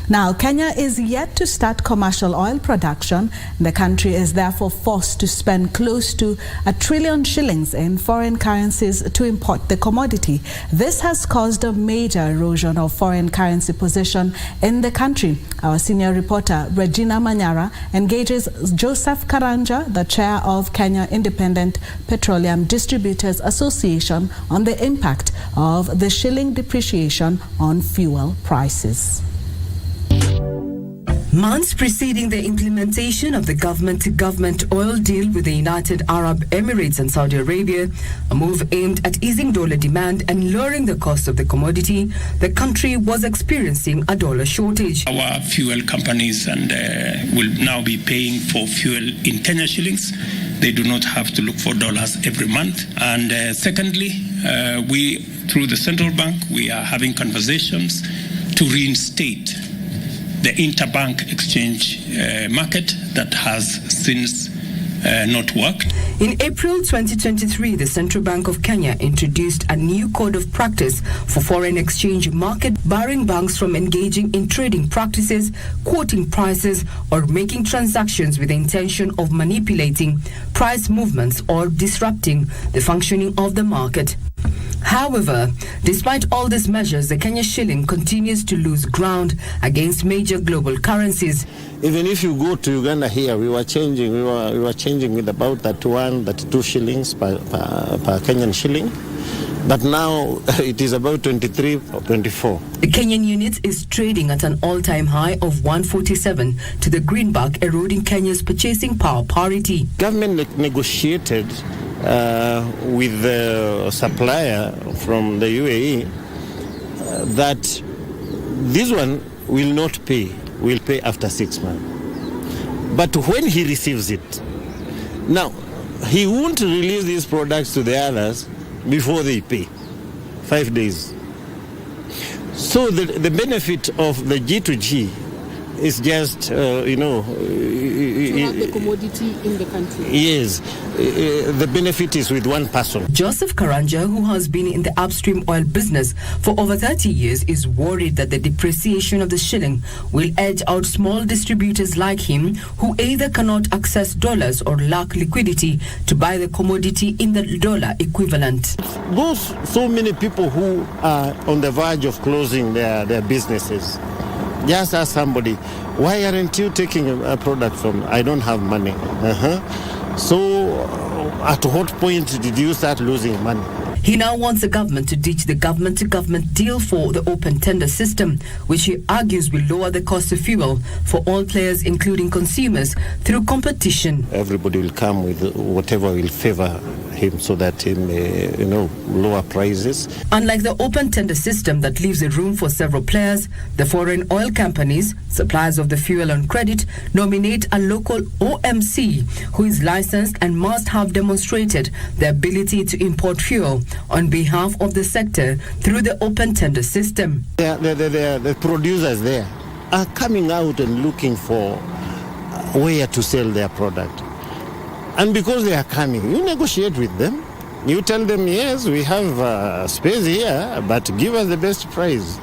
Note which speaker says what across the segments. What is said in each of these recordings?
Speaker 1: Now, Kenya is yet to start commercial oil production. The country is therefore forced to spend close to 1 trillion shillings in foreign currencies to import the commodity. This has caused a major erosion of foreign currency position in the country. Our senior reporter, Regina Manyara, engages Joseph Karanja, the chair of Kenya Independent Petroleum Distributors Association, on the impact of the shilling depreciation on fuel prices.
Speaker 2: Months preceding the implementation of the government-to-government oil deal with the United Arab Emirates and Saudi Arabia, a move aimed at easing dollar demand and lowering the cost of the commodity, the country was experiencing a dollar shortage.
Speaker 3: Our fuel companies will now be paying for fuel in Kenya shillings. They do not have to look for dollars every month. And secondly, we, through the central bank, we are having conversations to reinstate the interbank exchange market that has since not worked.
Speaker 2: In April 2023, the Central Bank of Kenya introduced a new code of practice for foreign exchange market, barring banks from engaging in trading practices, quoting prices, or making transactions with the intention of manipulating price movements or disrupting the functioning of the market. However, despite all these measures, the Kenya shilling continues to lose ground against major global currencies.
Speaker 4: Even if you go to Uganda here, we were changing with about 32 shillings per Kenyan shilling. But now it is about 23 or 24.
Speaker 2: The Kenyan unit is trading at an all-time high of 147 to the greenback, eroding Kenya's purchasing power parity.
Speaker 4: Government negotiated with the supplier from the UAE that this one will not pay, will pay after 6 months. But when he receives it, now he won't release these products to the others before they pay, 5 days. So the benefit of the G2G is just, to have
Speaker 5: the commodity in the country.
Speaker 4: Yes, the benefit is with one person.
Speaker 2: Joseph Karanja, who has been in the upstream oil business for over 30 years, is worried that the depreciation of the shilling will edge out small distributors like him, who either cannot access dollars or lack liquidity to buy the commodity in the dollar equivalent.
Speaker 4: Those so many people who are on the verge of closing their businesses, just ask somebody, why aren't you taking a product from? I don't have money. So at what point did you start losing money?
Speaker 2: He now wants the government to ditch the government-to-government deal for the open tender system, which he argues will lower the cost of fuel for all players, including consumers, through competition.
Speaker 4: Everybody will come with whatever will favor him so that he may, lower prices.
Speaker 2: Unlike the open tender system that leaves a room for several players, the foreign oil companies, suppliers of the fuel on credit, nominate a local OMC who is licensed and must have demonstrated the ability to import fuel on behalf of the sector through the open tender system.
Speaker 4: The producers there are coming out and looking for where to sell their product. And because they are coming, you negotiate with them. You tell them, yes, we have space here, but give us the best price.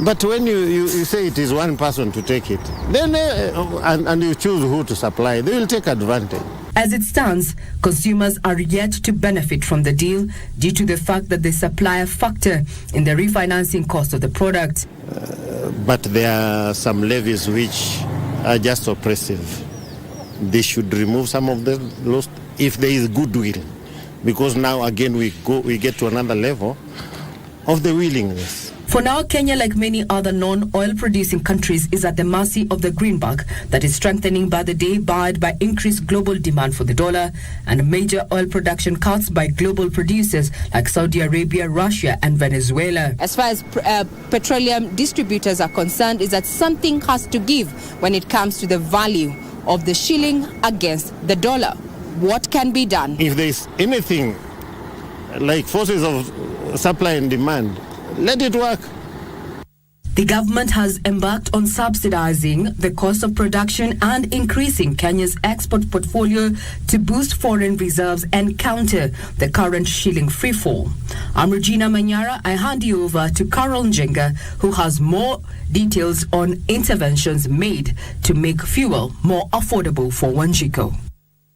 Speaker 4: But when you say it is one person to take it, then and you choose who to supply, they will take advantage.
Speaker 2: As it stands, consumers are yet to benefit from the deal due to the fact that they supply a factor in the refinancing cost of the product.
Speaker 4: But there are some levies which are just oppressive. They should remove some of the laws if there is goodwill, because now again we get to another level of the willingness.
Speaker 2: For now, Kenya, like many other non-oil producing countries, is at the mercy of the greenback that is strengthening by the day, barred by increased global demand for the dollar and major oil production cuts by global producers like Saudi Arabia, Russia and Venezuela.
Speaker 5: As far as petroleum distributors are concerned, is that something has to give when it comes to the value of the shilling against the dollar. What can be done?
Speaker 4: If there is anything like forces of supply and demand, let it work.
Speaker 2: The government has embarked on subsidizing the cost of production and increasing Kenya's export portfolio to boost foreign reserves and counter the current shilling freefall. I'm Regina Manyara. I hand you over to Carol Njenga, who has more details on interventions made to make fuel more affordable for Wanjiko.